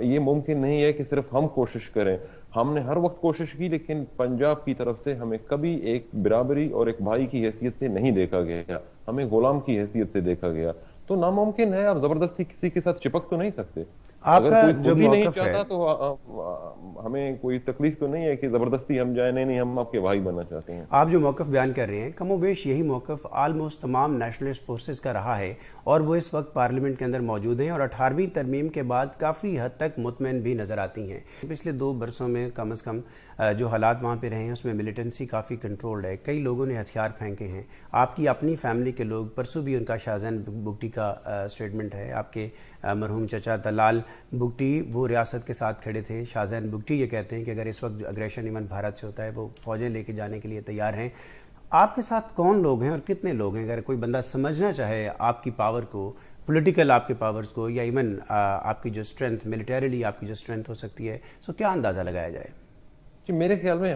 یہ ممکن نہیں ہے کہ صرف ہم کوشش کریں. ہم نے ہر وقت کوشش کی, لیکن پنجاب کی طرف سے ہمیں کبھی ایک برابری اور ایک بھائی کی حیثیت سے نہیں دیکھا گیا, ہمیں غلام کی حیثیت سے دیکھا گیا. تو ناممکن ہے, آپ زبردستی کسی کے ساتھ چپک تو نہیں سکتے. آپ کا اگر جو کوئی نہیں موقف ہے, چاہتا تو ہمیں کوئی تکلیف تو نہیں ہے کہ زبردستی ہم جائیں, نہیں ہم آپ کے بھائی بننا چاہتے ہیں. آپ جو موقف بیان کر رہے ہیں کم و بیش یہی موقف آلموسٹ تمام نیشنلسٹ فورسز کا رہا ہے, اور وہ اس وقت پارلیمنٹ کے اندر موجود ہیں اور 18ویں ترمیم کے بعد کافی حد تک مطمئن بھی نظر آتی ہیں. پچھلے 2 برسوں میں کم از کم جو حالات وہاں پہ رہے ہیں اس میں ملیٹنسی کافی کنٹرولڈ ہے, کئی لوگوں نے ہتھیار پھینکے ہیں. آپ کی اپنی فیملی کے لوگ, پرسوں بھی ان کا شاہزین بگٹی کا سٹیٹمنٹ ہے, آپ کے مرحوم چچا دلال بگٹی وہ ریاست کے ساتھ کھڑے تھے. شاہزین بگٹی یہ کہتے ہیں کہ اگر اس وقت جو اگریشن ایون بھارت سے ہوتا ہے وہ فوجیں لے کے جانے کے لیے تیار ہیں. آپ کے ساتھ کون لوگ ہیں اور کتنے لوگ ہیں؟ اگر کوئی بندہ سمجھنا چاہے آپ کی پاور کو, پولیٹیکل آپ کے پاورز کو, یا ایون آپ کی جو اسٹرینتھ ملیٹریلی آپ کی جو اسٹرینتھ ہو سکتی ہے, سو کیا اندازہ لگایا جائے؟ جی میرے خیال میں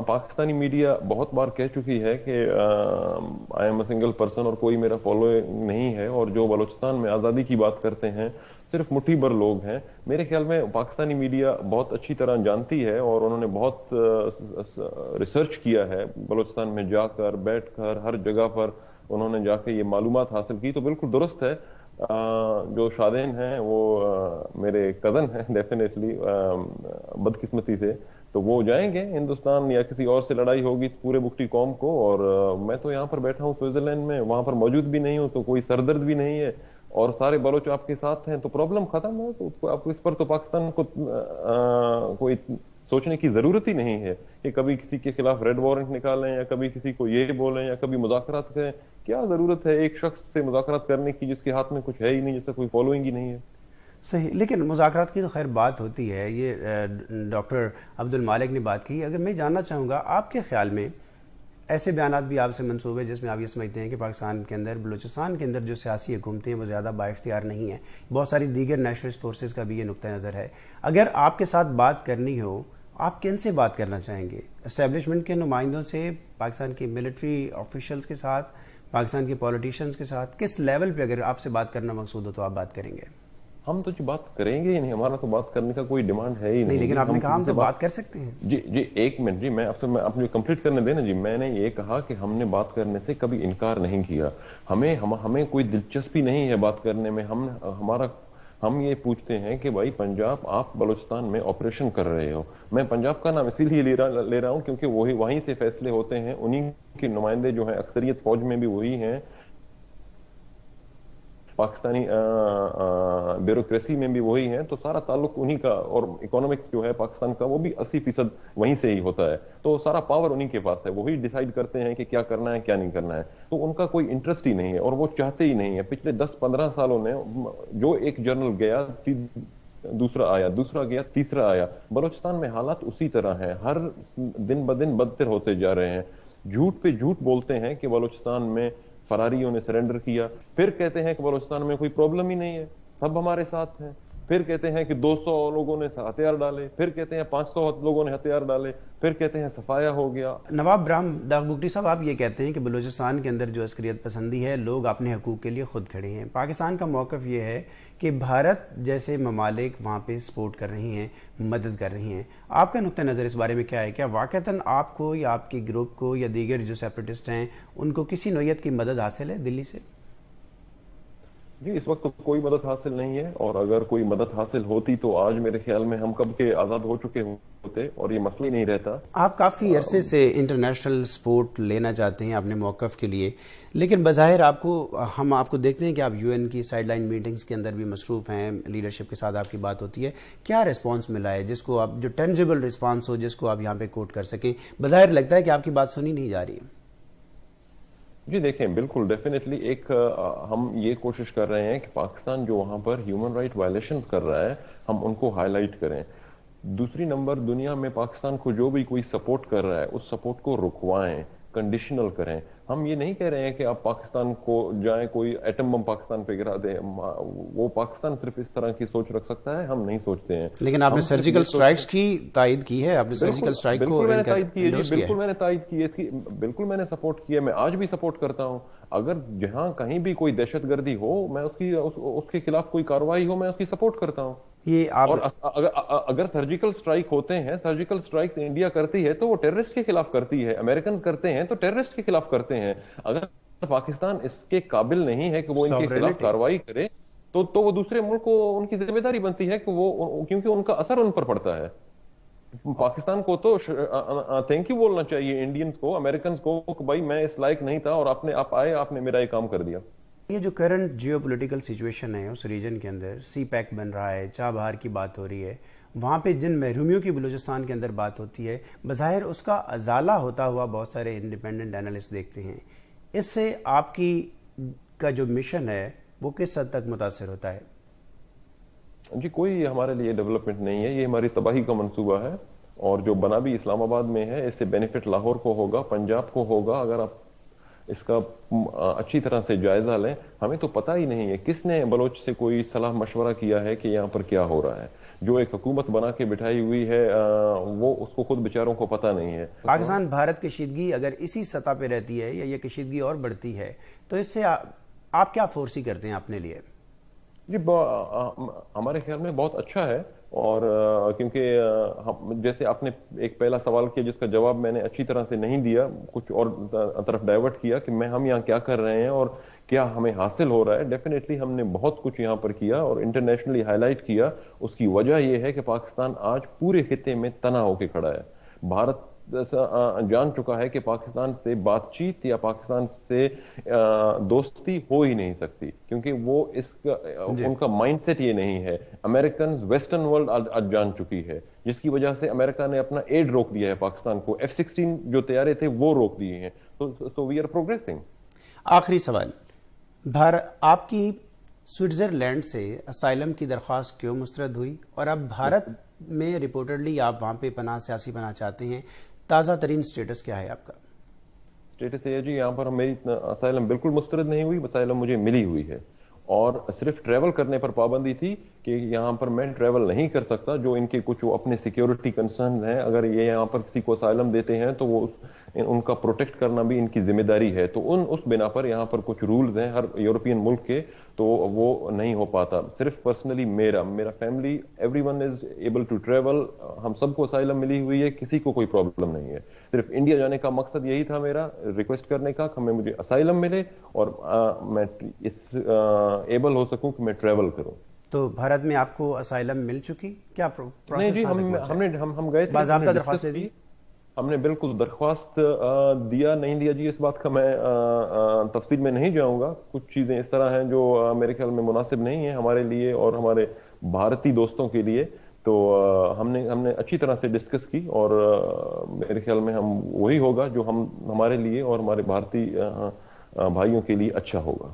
پاکستانی میڈیا بہت بار کہہ چکی ہے کہ I am a single person اور کوئی میرا فالو نہیں ہے, اور جو بلوچستان میں آزادی کی بات کرتے ہیں صرف مٹھی بھر لوگ ہیں. میرے خیال میں پاکستانی میڈیا بہت اچھی طرح جانتی ہے, اور انہوں نے بہت ریسرچ کیا ہے بلوچستان میں جا کر, بیٹھ کر, ہر جگہ پر انہوں نے جا کے یہ معلومات حاصل کی. تو بالکل درست ہے, جو شادین ہیں وہ میرے کزن ہیں ڈیفینیٹلی, بدقسمتی سے تو وہ جائیں گے ہندوستان یا کسی اور سے لڑائی ہوگی پورے بگٹی قوم کو. اور میں تو یہاں پر بیٹھا ہوں سوئٹزرلینڈ میں, وہاں پر موجود بھی نہیں ہوں, تو کوئی سردرد بھی نہیں ہے, اور سارے بلوچ آپ کے ساتھ ہیں, تو پرابلم ختم ہے. تو آپ کو اس پر تو پاکستان کو کوئی سوچنے کی ضرورت ہی نہیں ہے کہ کبھی کسی کے خلاف ریڈ وارنٹ نکالیں یا کبھی کسی کو یہ بولیں یا کبھی مذاکرات کریں. کیا ضرورت ہے ایک شخص سے مذاکرات کرنے کی جس کے ہاتھ میں کچھ ہے ہی نہیں, جس سے کوئی فالوئنگ ہی نہیں ہے؟ صحیح, لیکن مذاکرات کی تو خیر بات ہوتی ہے. یہ ڈاکٹر عبد المالک نے بات کی. اگر میں جاننا چاہوں گا آپ کے خیال میں ایسے بیانات بھی آپ سے منسوب ہے جس میں آپ یہ سمجھتے ہیں کہ پاکستان کے اندر, بلوچستان کے اندر جو سیاسی حکومتیں ہیں وہ زیادہ با اختیار نہیں ہیں, بہت ساری دیگر نیشنلسٹ فورسز کا بھی یہ نقطہ نظر ہے. اگر آپ کے ساتھ بات کرنی ہو, آپ کن سے بات کرنا چاہیں گے؟ اسٹیبلشمنٹ کے نمائندوں سے, پاکستان کے ملٹری آفیشلز کے ساتھ, پاکستان کے پولیٹیشینز کے ساتھ؟ کس لیول پہ اگر آپ سے بات کرنا مقصود ہو تو آپ بات کریں گے؟ ہم تو بات کریں گے ہی نہیں, ہمارا تو بات کرنے کا کوئی ڈیمانڈ ہے ہی نہیں. لیکن آپ نے کہا ہم تو بات کر سکتے ہیں. جی ایک منٹ, جی میں اپنے کمپلیٹ کرنے دیں نا. جی میں نے یہ کہا کہ ہم نے بات کرنے سے کبھی انکار نہیں کیا, ہمیں کوئی دلچسپی نہیں ہے بات کرنے میں. ہم یہ پوچھتے ہیں کہ بھائی پنجاب, آپ بلوچستان میں آپریشن کر رہے ہو, میں پنجاب کا نام اسی لیے لے رہا ہوں کیونکہ وہیں سے فیصلے ہوتے ہیں, انہیں کے نمائندے جو ہیں اکثریت فوج میں بھی وہی ہیں, پاکستانی بیوروکریسی میں بھی وہی ہیں, تو سارا تعلق انہی کا, اور اکانومک جو ہے پاکستان کا وہ بھی 80% وہیں سے ہی ہوتا ہے. تو سارا پاور انہی کے پاس ہے, وہی ڈیسائیڈ کرتے ہیں کہ کیا کرنا ہے کیا نہیں کرنا ہے. تو ان کا کوئی انٹرسٹ ہی نہیں ہے اور وہ چاہتے ہی نہیں ہے. پچھلے 10-15 سالوں میں جو ایک جنرل گیا, دوسرا آیا, دوسرا گیا, تیسرا آیا. بلوچستان میں حالات اسی طرح ہیں, ہر دن بدن بدتر ہوتے جا رہے ہیں. جھوٹ پہ جھوٹ بولتے ہیں کہ بلوچستان میں فراریوں نے سرنڈر کیا, پھر کہتے ہیں کہ بلوچستان میں کوئی پرابلم ہی نہیں ہے, سب ہمارے ساتھ ہیں. پھر کہتے ہیں کہ 200 لوگوں نے ہتھیار ڈالے, پھر کہتے ہیں 500 لوگوں نے ہتھیار ڈالے, پھر کہتے ہیں صفایا ہو گیا. نواب ابراہیم داغ بگٹی صاحب, آپ یہ کہتے ہیں کہ بلوچستان کے اندر جو عسکریت پسندی ہے, لوگ اپنے حقوق کے لیے خود کھڑے ہیں. پاکستان کا موقف یہ ہے کہ بھارت جیسے ممالک وہاں پہ سپورٹ کر رہی ہیں, مدد کر رہی ہیں. آپ کا نقطہ نظر اس بارے میں کیا ہے؟ کیا واقعتاً آپ کو یا آپ کی گروپ کو یا دیگر جو سیپریٹسٹ ہیں ان کو کسی نوعیت کی مدد حاصل ہے دلی سے؟ جی اس وقت تو کوئی مدد حاصل نہیں ہے, اور اگر کوئی مدد حاصل ہوتی تو آج میرے خیال میں ہم کب کے آزاد ہو چکے ہوتے, اور یہ مسئلہ ہی نہیں رہتا. آپ کافی عرصے سے انٹرنیشنل سپورٹ لینا چاہتے ہیں اپنے موقف کے لیے, لیکن بظاہر ہم آپ کو دیکھتے ہیں کہ آپ یو این کی سائیڈ لائن میٹنگز کے اندر بھی مصروف ہیں, لیڈرشپ کے ساتھ آپ کی بات ہوتی ہے. کیا ریسپانس ملا ہے جس کو آپ, جو ٹینجیبل ریسپانس ہو جس کو آپ یہاں پہ کوٹ کر سکیں؟ بظاہر لگتا ہے کہ آپ کی بات سنی نہیں جا رہی ہے. جی دیکھیں, بالکل ڈیفینیٹلی ایک ہم یہ کوشش کر رہے ہیں کہ پاکستان جو وہاں پر ہیومن رائٹ وائلیشنز کر رہا ہے ہم ان کو ہائی لائٹ کریں. دوسری نمبر, دنیا میں پاکستان کو جو بھی کوئی سپورٹ کر رہا ہے اس سپورٹ کو رکوائیں, کنڈیشنل کریں. ہم یہ نہیں کہہ رہے ہیں کہ آپ پاکستان کو جائیں کوئی ایٹم بم پاکستان پہ گرا دیں, وہ پاکستان صرف اس طرح کی سوچ رکھ سکتا ہے, ہم نہیں سوچتے ہیں. لیکن آپ نے سرجیکل سٹرائکس کی تائید کی ہے, آپ نے سرجیکل سٹرائک کو بالکل میں نے تائید کی ہے. بالکل میں نے تائید کی ہے, بالکل میں نے سپورٹ کیا, میں آج بھی سپورٹ کرتا ہوں. اگر جہاں کہیں بھی کوئی دہشت گردی ہو, میں اس کے خلاف کوئی کارروائی ہو, میں اس کی سپورٹ کرتا ہوں. یہ آپ اور اگر سرجیکل اسٹرائک ہوتے ہیں، سرجیکل اسٹرائک انڈیا کرتی ہے تو وہ ٹیررسٹ کے خلاف کرتی ہے، امریکنز کرتے ہیں تو ٹیررسٹ کے خلاف کرتے ہیں. اگر پاکستان اس کے قابل نہیں ہے کہ وہ ان کے خلاف سوورینٹی. کارروائی کرے تو وہ دوسرے ملک کو ان کی ذمہ داری بنتی ہے کہ وہ، کیونکہ ان کا اثر ان پر پڑتا ہے. پاکستان کو تو تھینک یو بولنا چاہیے انڈینز کو، امریکنز کو، کہ بھائی میں اس لائق نہیں تھا اور آپ آئے، آپ نے میرا یہ کام کر دیا. یہ جو کرنٹ جیو پولیٹیکل سچویشن ہے اس ریجن کے اندر، سی پیک بن رہا ہے، چابہار کی بات ہو رہی ہے، وہاں پہ جن محرومیوں کی بلوچستان کے اندر بات ہوتی ہے، بظاہر اس کا ازالہ ہوتا ہوا بہت سارے انڈیپینڈنٹ اینالسٹ دیکھتے ہیں. اس سے آپ کی کا جو مشن ہے وہ کس حد تک متاثر ہوتا ہے؟ جی کوئی ہمارے لیے ڈیولپمنٹ نہیں ہے، یہ ہماری تباہی کا منصوبہ ہے، اور جو بنا بھی اسلام آباد میں ہے اس سے بینیفٹ لاہور کو ہوگا، پنجاب کو ہوگا. اگر آپ اس کا اچھی طرح سے جائزہ لیں، ہمیں تو پتہ ہی نہیں ہے کس نے بلوچ سے کوئی صلاح مشورہ کیا ہے کہ یہاں پر کیا ہو رہا ہے. جو ایک حکومت بنا کے بٹھائی ہوئی ہے وہ اس کو خود بیچاروں کو پتہ نہیں ہے. پاکستان بھارت کشیدگی اگر اسی سطح پہ رہتی ہے یا یہ کشیدگی اور بڑھتی ہے تو اس سے آپ کیا فورسی کرتے ہیں اپنے لیے؟ جی ہمارے خیال میں بہت اچھا ہے، اور کیونکہ جیسے آپ نے ایک پہلا سوال کیا جس کا جواب میں نے اچھی طرح سے نہیں دیا، کچھ اور طرف ڈائیورٹ کیا کہ ہم یہاں کیا کر رہے ہیں اور کیا ہمیں حاصل ہو رہا ہے. ڈیفینیٹلی ہم نے بہت کچھ یہاں پر کیا اور انٹرنیشنلی ہائی لائٹ کیا. اس کی وجہ یہ ہے کہ پاکستان آج پورے خطے میں تنہا ہو کے کھڑا ہے. بھارت جان چکا ہے کہ پاکستان سے بات چیت یا پاکستان سے دوستی ہو ہی نہیں سکتی، کیونکہ وہ ان کا مائنڈ سیٹ یہ نہیں ہے. امریکنز ویسٹرن ورلڈ آج جان چکی ہے، جس کی وجہ سے امریکہ نے اپنا ایڈ روک دیا ہے پاکستان کو. F-16 جو طیارے تھے وہ روک دیے ہیں. سو وی آر پروگریسنگ. آخری سوال، آپ کی سوئٹزرلینڈ سے اسائلم کی درخواست کیوں مسترد ہوئی، اور اب بھارت میں رپورٹڈلی آپ وہاں پہ سیاسی پناہ چاہتے ہیں، تازہ ترین سٹیٹس کیا ہے آپ کا؟ سٹیٹس یہ ہے جی، یہاں پر میری اسائلم بالکل مسترد نہیں ہوئی، اسائلم مجھے ملی ہوئی ہے، اور صرف ٹریول کرنے پر پابندی تھی کہ یہاں پر میں ٹریول نہیں کر سکتا. جو ان کے کچھ اپنے سیکیورٹی کنسرنز ہیں، اگر یہ یہاں پر کسی کو اسائلم دیتے ہیں تو وہ ان کا پروٹیکٹ کرنا بھی ان کی ذمہ داری ہے. تو اس بنا پر یہاں پر کچھ رولز ہیں ہر یورپین ملک کے، تو وہ نہیں ہو پاتا. صرف پرسنلی میرا family every one is able to travel. ہم سب کو اسائلم ملی ہوئی ہے، کسی کو کوئی پرابلم نہیں ہے. صرف انڈیا جانے کا مقصد یہی تھا میرا، ریکویسٹ کرنے کا کہ مجھے اسائلم ملے اور میں ایبل ہو سکوں کہ میں ٹریول کروں. تو بھارت میں آپ کو اسائلم مل چکی کیا؟ نہیں جی، ہم گئے تھے، باضابطہ درخواست دے دی؟ ہم نے بالکل درخواست دیا نہیں دیا جی، اس بات کا میں تفصیل میں نہیں جاؤں گا. کچھ چیزیں اس طرح ہیں جو میرے خیال میں مناسب نہیں ہیں ہمارے لیے اور ہمارے بھارتی دوستوں کے لیے. تو ہم نے اچھی طرح سے ڈسکس کی، اور میرے خیال میں ہم وہی ہوگا جو ہمارے لیے اور ہمارے بھارتی بھائیوں کے لیے اچھا ہوگا.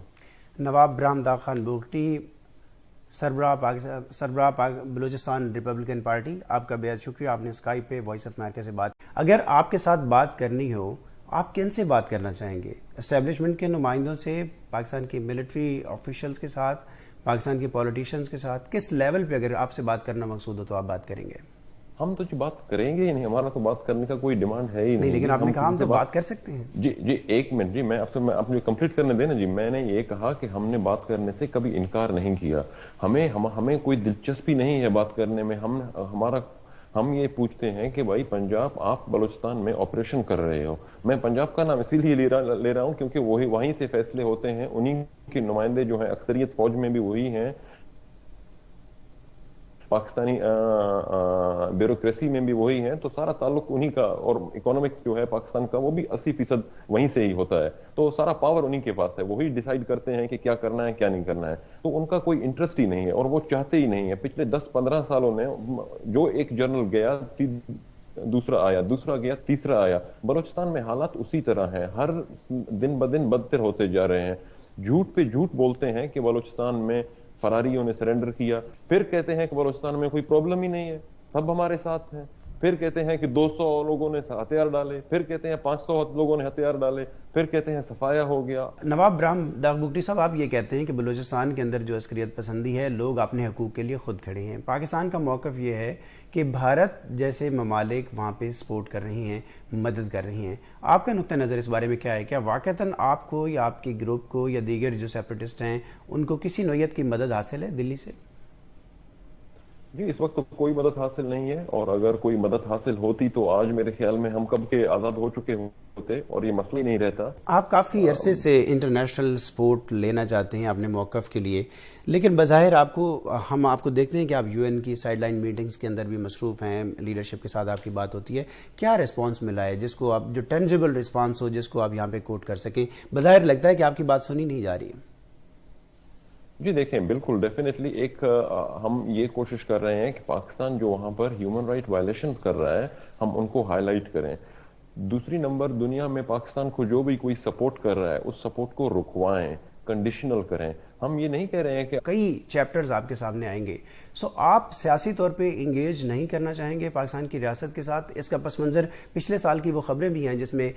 نواب برہم داغ خان بگٹی، سربراہ بلوچستان ریپبلکن پارٹی، آپ کا بہت شکریہ. آپ نے اسکائپ پہ وائس آف امریکہ سے بات. اگر آپ کے ساتھ بات کرنی ہو، آپ کن سے بات کرنا چاہیں گے؟ اسٹیبلشمنٹ کے نمائندوں سے، پاکستان کی ملٹری آفیشلز کے ساتھ، پاکستان کے پولیٹیشنز کے ساتھ؟ کس لیول پہ اگر آپ سے بات کرنا مقصود ہو تو آپ بات کریں گے؟ ہم تو بات کریں گے ہی نہیں، ہمارا تو بات کرنے کا کوئی ڈیمانڈ ہے ہی نہیں. لیکن آپ نے کہا ہم تو بات کر سکتے ہیں. جی ایک منٹ جی، میں آپ مجھے کمپلیٹ کرنے دیں نا جی. میں نے یہ کہا کہ ہم نے بات کرنے سے کبھی انکار نہیں کیا. ہمیں کوئی دلچسپی نہیں ہے بات کرنے میں. ہم یہ پوچھتے ہیں کہ بھائی پنجاب، آپ بلوچستان میں آپریشن کر رہے ہو. میں پنجاب کا نام اسی لیے لے رہا ہوں کیونکہ وہیں سے فیصلے ہوتے ہیں. انہی کے نمائندے جو ہیں، اکثریت فوج میں بھی وہی ہیں، پاکستانی بیوروکریسی میں بھی وہی ہیں. تو سارا تعلق انہی کا، اور اکانومک جو ہے پاکستان کا وہ بھی 80% وہیں سے ہی ہوتا ہے. تو سارا پاور انہی کے پاس ہے، وہی ڈیسائیڈ کرتے ہیں کہ کیا کرنا ہے کیا نہیں کرنا ہے. تو ان کا کوئی انٹرسٹ ہی نہیں ہے اور وہ چاہتے ہی نہیں ہے. پچھلے 10-15 سالوں میں جو ایک جنرل گیا، دوسرا آیا، دوسرا گیا، تیسرا آیا. بلوچستان میں حالات اسی طرح ہیں، ہر دن بدن بدتر ہوتے جا رہے ہیں. جھوٹ پہ جھوٹ بولتے ہیں کہ بلوچستان میں فراریوں نے سرنڈر کیا، پھر کہتے ہیں کہ بلوچستان میں کوئی پرابلم ہی نہیں ہے، سب ہمارے ساتھ ہیں. پھر کہتے ہیں کہ 200 لوگوں نے ہتھیار ڈالے، پھر کہتے ہیں 500 لوگوں نے ہتھیار ڈالے، پھر کہتے ہیں صفایا ہو گیا. نواب برہم داغ بگٹی صاحب، آپ یہ کہتے ہیں کہ بلوچستان کے اندر جو عسکریت پسندی ہے، لوگ اپنے حقوق کے لیے خود کھڑے ہیں. پاکستان کا موقف یہ ہے کہ بھارت جیسے ممالک وہاں پہ سپورٹ کر رہی ہیں، مدد کر رہی ہیں. آپ کا نقطہ نظر اس بارے میں کیا ہے؟ کیا واقعتاً آپ کو یا آپ کے گروپ کو یا دیگر جو سیپریٹسٹ ہیں ان کو کسی نوعیت کی مدد حاصل ہے دلی سے؟ جی اس وقت تو کوئی مدد حاصل نہیں ہے، اور اگر کوئی مدد حاصل ہوتی تو آج میرے خیال میں ہم کب کے آزاد ہو چکے ہوتے اور یہ مسئلہ ہی نہیں رہتا۔ آپ کافی عرصے سے انٹرنیشنل سپورٹ لینا چاہتے ہیں اپنے موقف کے لیے، لیکن بظاہر ہم آپ کو دیکھتے ہیں کہ آپ یو این کی سائیڈ لائن میٹنگز کے اندر بھی مصروف ہیں، لیڈرشپ کے ساتھ آپ کی بات ہوتی ہے، کیا رسپانس ملا ہے جس کو آپ، جو ٹینجیبل رسپانس ہو جس کو آپ یہاں پہ کوٹ کر سکیں؟ بظاہر لگتا ہے کہ آپ کی بات سنی نہیں جا رہی ہے۔ جی دیکھیں، بالکل ڈیفینیٹلی ایک ہم یہ کوشش کر رہے ہیں کہ پاکستان جو وہاں پر ہیومن رائٹ وائلیشنز کر رہا ہے ہم ان کو ہائی لائٹ کریں۔ دوسری نمبر، دنیا میں پاکستان کو جو بھی کوئی سپورٹ کر رہا ہے اس سپورٹ کو رکوائیں، کنڈیشنل کریں۔ ہم یہ نہیں کہہ رہے ہیں کہ کئی چیپٹرز آپ کے سامنے آئیں گے، سو آپ سیاسی طور پہ انگیج نہیں کرنا چاہیں گے پاکستان کی ریاست کے ساتھ؟ اس کا پس منظر پچھلے سال کی وہ خبریں بھی ہیں جس میں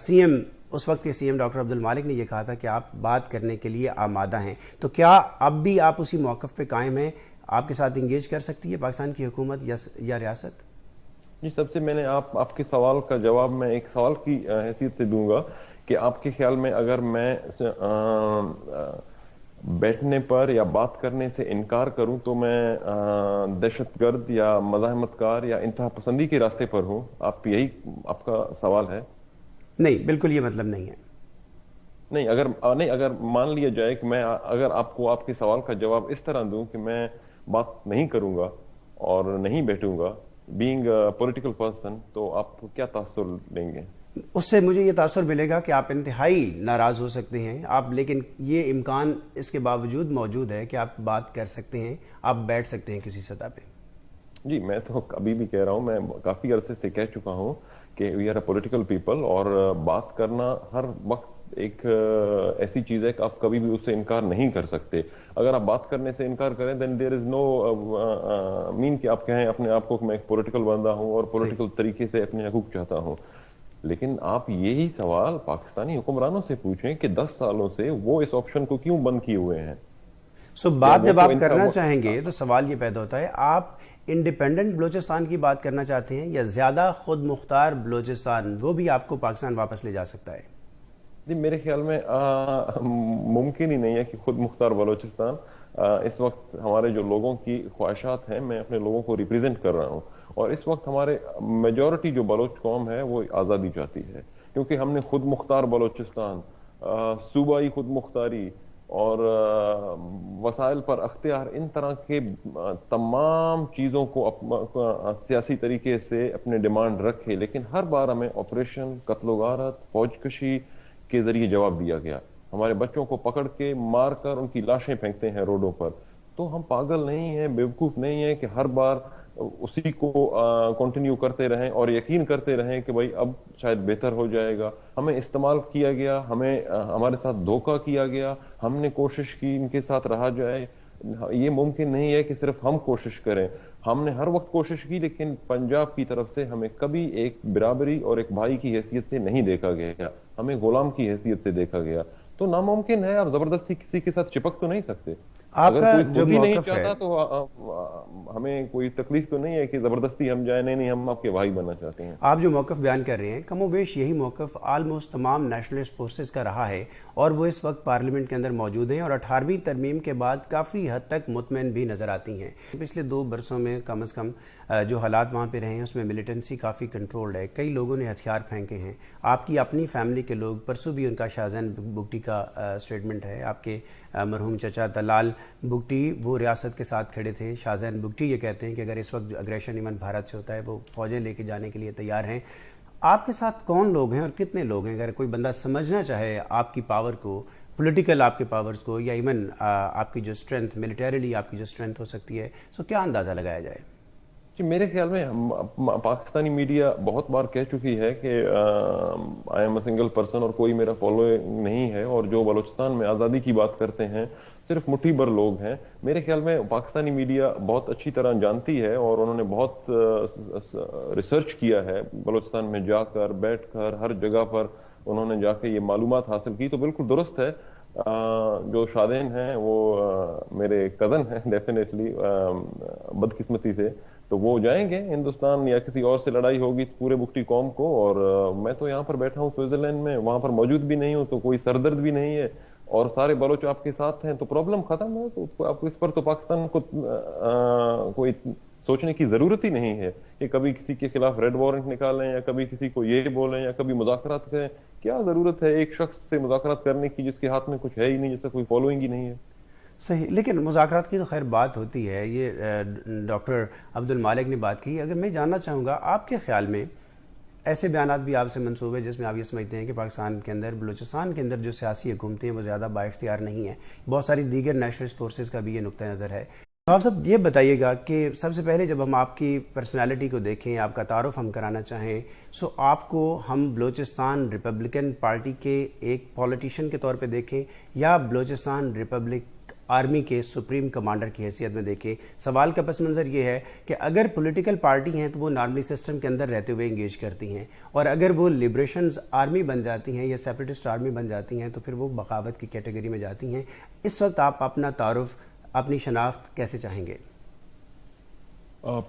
سی ایم، اس وقت کے سی ایم ڈاکٹر عبد المالک نے یہ کہا تھا کہ آپ بات کرنے کے لیے آمادہ ہیں، تو کیا اب بھی آپ اسی موقف پہ قائم ہیں؟ آپ کے ساتھ انگیج کر سکتی ہے پاکستان کی حکومت یا ریاست؟ جی سب سے میں نے آپ کے سوال کا جواب میں ایک سوال کی حیثیت سے دوں گا کہ آپ کے خیال میں اگر میں بیٹھنے پر یا بات کرنے سے انکار کروں تو میں دہشت گرد یا مزاحمت کار یا انتہا پسندی کے راستے پر ہوں؟ یہی آپ کا سوال ہے؟ نہیں، بالکل یہ مطلب نہیں ہے۔ نہیں، اگر مان لیا جائے کہ میں اگر آپ کو آپ کے سوال کا جواب اس طرح دوں کہ میں بات نہیں کروں گا اور نہیں بیٹھوں گا بینگ اے پولیٹیکل پرسن، تو آپ کیا تاثر لیں گے؟ اس سے مجھے یہ تاثر ملے گا کہ آپ انتہائی ناراض ہو سکتے ہیں آپ، لیکن یہ امکان اس کے باوجود موجود ہے کہ آپ بات کر سکتے ہیں، آپ بیٹھ سکتے ہیں کسی سطح پہ۔ جی میں تو ابھی بھی کہہ رہا ہوں، میں کافی عرصے سے کہہ چکا ہوں کہ we are a political people, اور بات کرنا ہر وقت ایک ایسی چیز ہے کہ آپ کبھی بھی اس سے انکار نہیں کر سکتے۔ اگر آپ بات کرنے سے انکار کریں دین دیر از نو مین کہ آپ کہیں اپنے آپ کو کہ میں ایک پولیٹیکل بندہ ہوں اور پولیٹیکل طریقے سے اپنے حقوق چاہتا ہوں۔ لیکن آپ یہی سوال پاکستانی حکمرانوں سے پوچھیں کہ 10 سالوں سے وہ اس آپشن کو کیوں بند کیے ہوئے ہیں؟ سو بات جب آپ کرنا چاہیں گے تو سوال یہ پیدا ہوتا ہے، آپ انڈیپینڈنٹ بلوچستان کی بات کرنا چاہتے ہیں یا زیادہ خود مختار بلوچستان، وہ بھی آپ کو پاکستان واپس لے جا سکتا ہے؟ جی میرے خیال میں ممکن ہی نہیں ہے کہ خود مختار بلوچستان، اس وقت ہمارے جو لوگوں کی خواہشات ہیں، میں اپنے لوگوں کو ریپرزینٹ کر رہا ہوں، اور اس وقت ہمارے میجورٹی جو بلوچ قوم ہے وہ آزادی چاہتی ہے، کیونکہ ہم نے خود مختار بلوچستان، صوبائی خود مختاری اور وسائل پر اختیار، ان طرح کے تمام چیزوں کو سیاسی طریقے سے اپنے ڈیمانڈ رکھے، لیکن ہر بار ہمیں آپریشن، قتل و غارت، فوج کشی کے ذریعے جواب دیا گیا۔ ہمارے بچوں کو پکڑ کے مار کر ان کی لاشیں پھینکتے ہیں روڈوں پر۔ تو ہم پاگل نہیں ہیں، بیوقوف نہیں ہیں کہ ہر بار اسی کو کنٹینیو کرتے رہیں اور یقین کرتے رہیں کہ بھائی اب شاید بہتر ہو جائے گا۔ ہمیں استعمال کیا گیا، ہمارے ساتھ دھوکہ کیا گیا، ہم نے کوشش کی ان کے ساتھ رہا جائے۔ یہ ممکن نہیں ہے کہ صرف ہم کوشش کریں، ہم نے ہر وقت کوشش کی، لیکن پنجاب کی طرف سے ہمیں کبھی ایک برابری اور ایک بھائی کی حیثیت سے نہیں دیکھا گیا، ہمیں غلام کی حیثیت سے دیکھا گیا۔ تو ناممکن ہے، آپ زبردستی کسی کے ساتھ چپک تو نہیں سکتے۔ آپ اگر کا کوئی جو خود ہی نہیں موقف ہے، چاہتا تو ہمیں کوئی تکلیف تو نہیں ہے کہ زبردستی ہم جائیں، نہیں ہم آپ کے بھائی بننا چاہتے ہیں۔ آپ جو موقف بیان کر رہے ہیں کم و بیش یہی موقف آلموسٹ تمام نیشنلسٹ فورسز کا رہا ہے، اور وہ اس وقت پارلیمنٹ کے اندر موجود ہیں اور 18ویں ترمیم کے بعد کافی حد تک مطمئن بھی نظر آتی ہیں۔ پچھلے 2 برسوں میں کم از کم جو حالات وہاں پہ رہے ہیں اس میں ملیٹنسی کافی کنٹرولڈ ہے، کئی لوگوں نے ہتھیار پھینکے ہیں، آپ کی اپنی فیملی کے لوگ، پرسوں بھی ان کا شاہزین بگٹی کا سٹیٹمنٹ ہے، آپ کے مرحوم چچا دلال بگٹی وہ ریاست کے ساتھ کھڑے تھے۔ شاہزین بگٹی یہ کہتے ہیں کہ اگر اس وقت اگریشن ایون بھارت سے ہوتا ہے وہ فوجیں لے کے جانے کے لیے تیار ہیں۔ آپ کے ساتھ کون لوگ ہیں اور کتنے لوگ ہیں؟ اگر کوئی بندہ سمجھنا چاہے آپ کی پاور کو، پولیٹیکل آپ کے پاورز کو، یا ایون آپ کی جو اسٹرینتھ ملیٹریلی آپ کی جو اسٹرینتھ ہو سکتی ہے، سو کیا اندازہ لگایا جائے؟ جی میرے خیال میں پاکستانی میڈیا بہت بار کہہ چکی ہے کہ I am a single person اور کوئی میرا فالو نہیں ہے، اور جو بلوچستان میں آزادی کی بات کرتے ہیں صرف مٹھی بھر لوگ ہیں۔ میرے خیال میں پاکستانی میڈیا بہت اچھی طرح جانتی ہے، اور انہوں نے بہت ریسرچ کیا ہے، بلوچستان میں جا کر بیٹھ کر ہر جگہ پر انہوں نے جا کے یہ معلومات حاصل کی۔ تو بالکل درست ہے، جو شادین ہیں وہ میرے کزن ہیں ڈیفینیٹلی، بدقسمتی سے تو وہ جائیں گے ہندوستان، یا کسی اور سے لڑائی ہوگی پورے بگٹی قوم کو، اور میں تو یہاں پر بیٹھا ہوں سوئٹزرلینڈ میں، وہاں پر موجود بھی نہیں ہوں، تو کوئی سردرد بھی نہیں ہے۔ اور سارے بلوچ آپ کے ساتھ ہیں تو پرابلم ختم ہے. تو آپ اس پر تو پاکستان کو کوئی سوچنے کی ضرورت ہی نہیں ہے کہ کبھی کسی کے خلاف ریڈ وارنٹ نکالیں یا کبھی کسی کو یہ بولیں یا کبھی مذاکرات کریں. کیا ضرورت ہے ایک شخص سے مذاکرات کرنے کی جس کے ہاتھ میں کچھ ہے ہی نہیں, جس سے کوئی فالوئنگ ہی نہیں ہے؟ صحیح, لیکن مذاکرات کی تو خیر بات ہوتی ہے. یہ ڈاکٹر عبد المالک نے بات کی. اگر میں جاننا چاہوں گا آپ کے خیال میں ایسے بیانات بھی آپ سے منسوب ہے جس میں آپ یہ سمجھتے ہیں کہ پاکستان کے اندر, بلوچستان کے اندر جو سیاسی حکومتیں ہیں وہ زیادہ با اختیار نہیں ہیں, بہت ساری دیگر نیشنلسٹ فورسز کا بھی یہ نقطہ نظر ہے. آپ صاحب یہ بتائیے گا کہ سب سے پہلے جب ہم آپ کی پرسنالٹی کو دیکھیں, آپ کا تعارف ہم کرانا چاہیں, سو آپ کو ہم بلوچستان ریپبلکن پارٹی کے ایک پولیٹیشین کے طور پہ دیکھیں یا بلوچستان ریپبلک آرمی کے سپریم کمانڈر کی حیثیت میں دیکھیں. سوال کا پس منظر یہ ہے کہ اگر پولیٹیکل پارٹی ہیں تو وہ نارملی سسٹم کے اندر رہتے ہوئے انگیج کرتی ہیں, اور اگر وہ لبریشنز آرمی بن جاتی ہیں یا سیپریٹسٹ آرمی بن جاتی ہیں تو پھر وہ بغاوت کی کیٹیگری میں جاتی ہیں. اس وقت آپ اپنا تعارف, اپنی شناخت کیسے چاہیں گے؟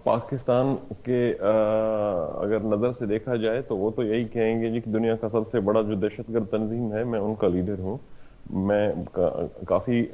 پاکستان کے اگر نظر سے دیکھا جائے تو وہ تو یہی کہیں گے جی کہ دنیا کا سب سے بڑا جو دہشت گرد تنظیم ہے میں ان کا لیڈر ہوں. میں کافی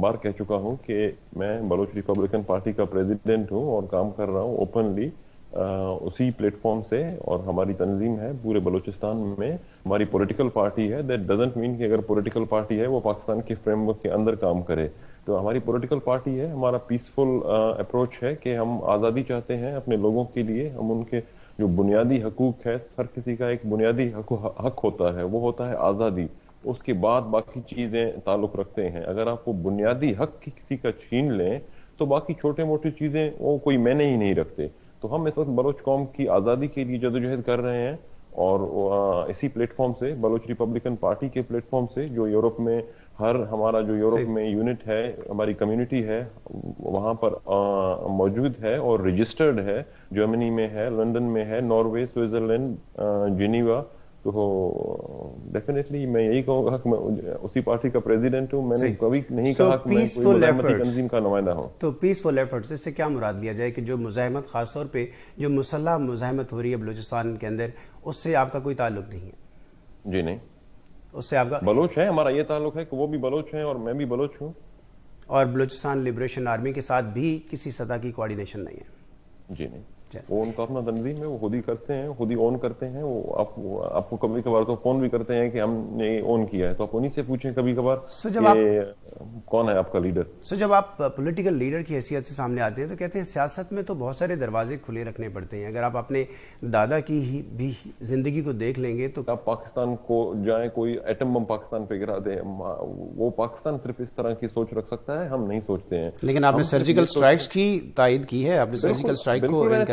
بار کہہ چکا ہوں کہ میں بلوچ ریپبلکن پارٹی کا پریزیڈنٹ ہوں اور کام کر رہا ہوں اوپنلی اسی پلیٹ فارم سے, اور ہماری تنظیم ہے پورے بلوچستان میں, ہماری پولیٹیکل پارٹی ہے. دیٹ ڈزنٹ مین کہ اگر پولیٹیکل پارٹی ہے وہ پاکستان کے فریم ورک کے اندر کام کرے. تو ہماری پولیٹیکل پارٹی ہے, ہمارا پیسفل اپروچ ہے کہ ہم آزادی چاہتے ہیں اپنے لوگوں کے لیے. ہم ان کے جو بنیادی حقوق ہے, ہر کسی کا ایک بنیادی حق ہوتا ہے, وہ ہوتا ہے آزادی. اس کے بعد باقی چیزیں تعلق رکھتے ہیں. اگر آپ وہ بنیادی حق کسی کا چھین لیں تو باقی چھوٹے موٹی چیزیں وہ کوئی معنی ہی نہیں رکھتے. تو ہم اس وقت بلوچ قوم کی آزادی کے لیے جدوجہد کر رہے ہیں, اور اسی پلیٹ فارم سے, بلوچ ریپبلکن پارٹی کے پلیٹ فارم سے, جو یورپ میں ہمارا جو یورپ میں یونٹ ہے, ہماری کمیونٹی ہے وہاں پر موجود ہے اور رجسٹرڈ ہے. جرمنی میں ہے, لندن میں ہے, ناروے, سوئٹزرلینڈ, جنیوا. تو ڈیفینیٹلی میں یہی کہوں گا کہ میں اسی پارٹی کا پریزیڈنٹ ہوں. میں نے کبھی نہیں کہا کہ میں کوئی مزاحمتی تنظیم کا نمائندہ ہوں. تو پیسفل ایفرٹس, اس سے کیا مراد لیا جائے کہ جو مزاحمت, خاص طور پہ جو مسلح مزاحمت ہو رہی ہے بلوچستان کے اندر, اس سے آپ کا کوئی تعلق نہیں ہے؟ جی نہیں, اس سے آپ کا بلوچ ہے, ہمارا یہ تعلق ہے کہ وہ بھی بلوچ ہیں اور میں بھی بلوچ ہوں. اور بلوچستان لبریشن آرمی کے ساتھ بھی کسی سطح کی کوارڈینیشن نہیں ہے؟ جی نہیں, وہ ان کا اپنا تنظیم ہے, وہ خود ہی کرتے ہیں, خود ہی اون کرتے ہیں. وہ آپ کو کبھی کبھار تو فون بھی کرتے ہیں کہ ہم نے اون کیا ہے, تو آپ انہیں سے پوچھیں کبھی کبھار کہ کون ہے آپ کا لیڈر. سو جب آپ پولیٹیکل لیڈر کی حیثیت سے سامنے آتے ہیں تو کہتے ہیں سیاست میں تو بہت سارے دروازے کھلے رکھنے پڑتے ہیں. اگر آپ اپنے دادا کی ہی بھی زندگی کو دیکھ لیں گے تو آپ پاکستان کو جائیں, کوئی ایٹم بم پاکستان پہ گرا دیں, وہ پاکستان صرف اس طرح کی سوچ رکھ سکتا ہے, ہم نہیں سوچتے ہیں. لیکن آپ نے سرجیکل اسٹرائکس کی تائید کی ہے, آپ نے سرجیکل اسٹرائک کو بالکل میں نے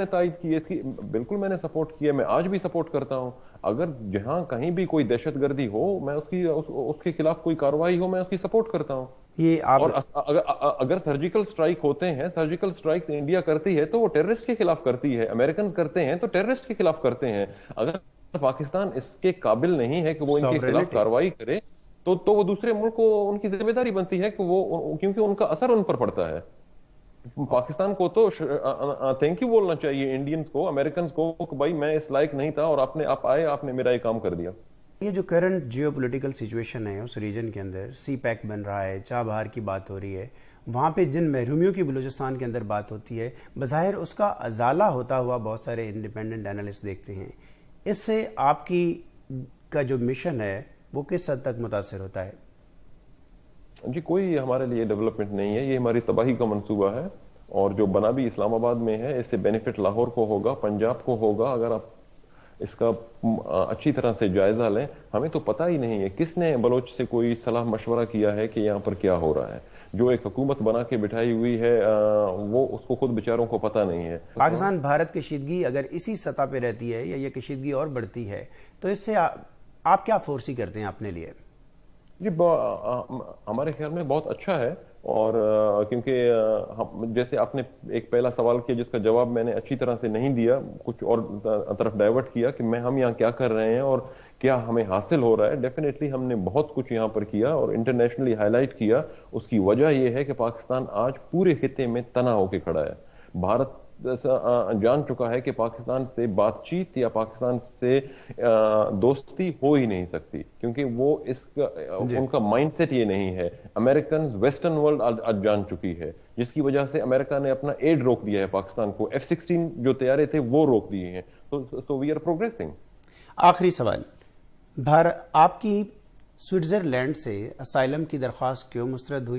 تائید کی ہے, بالکل میں نے سپورٹ کیا, میں آج بھی سپورٹ کرتا ہوں. اگر جہاں کہیں بھی کوئی دہشت گردی ہو, میں اس کے خلاف کوئی کارروائی ہو, میں اس کی سپورٹ کرتا ہوں. اور اگر سرجیکل اسٹرائک ہوتے ہیں, سرجیکل اسٹرائک انڈیا کرتی ہے تو وہ ٹیررسٹ کے خلاف کرتی ہے, امریکنز کرتے ہیں تو ٹیررسٹ کے خلاف کرتے ہیں. اگر پاکستان اس کے قابل نہیں ہے کہ وہ ان کے خلاف کارروائی کرے تو وہ دوسرے ملک کو ان کی ذمہ داری بنتی ہے کہ وہ, کیونکہ ان کا اثر ان پر پڑتا ہے. پاکستان کو تو تھینک یو بولنا چاہیے انڈینز کو, امریکنز کو, کہ بھائی میں اس لائق نہیں تھا اور آپ آئے, آپ نے میرا یہ کام کر دیا. یہ جو کرنٹ جیو پولیٹیکل سچویشن ہے اس ریجن کے اندر, سی پیک بن رہا ہے, چابہار کی بات ہو رہی ہے, وہاں پہ جن محرومیوں کی بلوچستان کے اندر بات ہوتی ہے, بظاہر اس کا ازالہ ہوتا ہوا بہت سارے انڈیپینڈنٹ اینالسٹ دیکھتے ہیں. اس سے آپ کا جو مشن ہے وہ کس حد تک متاثر ہوتا ہے؟ جی کوئی ہمارے لیے ڈیولپمنٹ نہیں ہے, یہ ہماری تباہی کا منصوبہ ہے, اور جو بنا بھی اسلام آباد میں ہے اس سے بینیفٹ لاہور کو ہوگا, پنجاب کو ہوگا. اگر آپ اس کا اچھی طرح سے جائزہ لیں, ہمیں تو پتہ ہی نہیں ہے کس نے بلوچ سے کوئی صلاح مشورہ کیا ہے کہ یہاں پر کیا ہو رہا ہے. جو ایک حکومت بنا کے بٹھائی ہوئی ہے وہ اس کو خود بیچاروں کو پتہ نہیں ہے. پاکستان بھارت کشیدگی اگر اسی سطح پہ رہتی ہے یا یہ کشیدگی اور بڑھتی ہے تو اس سے آپ کیا فورسی کرتے ہیں اپنے لیے؟ جی ہمارے خیال میں بہت اچھا ہے, اور کیونکہ جیسے آپ نے ایک پہلا سوال کیا جس کا جواب میں نے اچھی طرح سے نہیں دیا, کچھ اور طرف ڈائیورٹ کیا کہ ہم یہاں کیا کر رہے ہیں اور کیا ہمیں حاصل ہو رہا ہے. ڈیفینیٹلی ہم نے بہت کچھ یہاں پر کیا اور انٹرنیشنلی ہائی لائٹ کیا. اس کی وجہ یہ ہے کہ پاکستان آج پورے خطے میں تنہا ہو کے کھڑا ہے. بھارت جان چکا ہے کہ پاکستان سے بات چیت یا پاکستان سے دوستی ہو ہی نہیں سکتی، کیونکہ وہ ان کا مائنڈ سیٹ یہ نہیں ہے. امریکنز ویسٹرن ورلڈ آج جان چکی ہے، جس کی وجہ سے امریکہ نے اپنا ایڈ روک دیا ہے پاکستان کو. F-16 جو طیارے تھے وہ روک دیے ہیں. So we are progressing. آخری سوال، آپ کی سوئٹزرلینڈ سے اسائلم کی درخواست کیوں مسترد ہوئی؟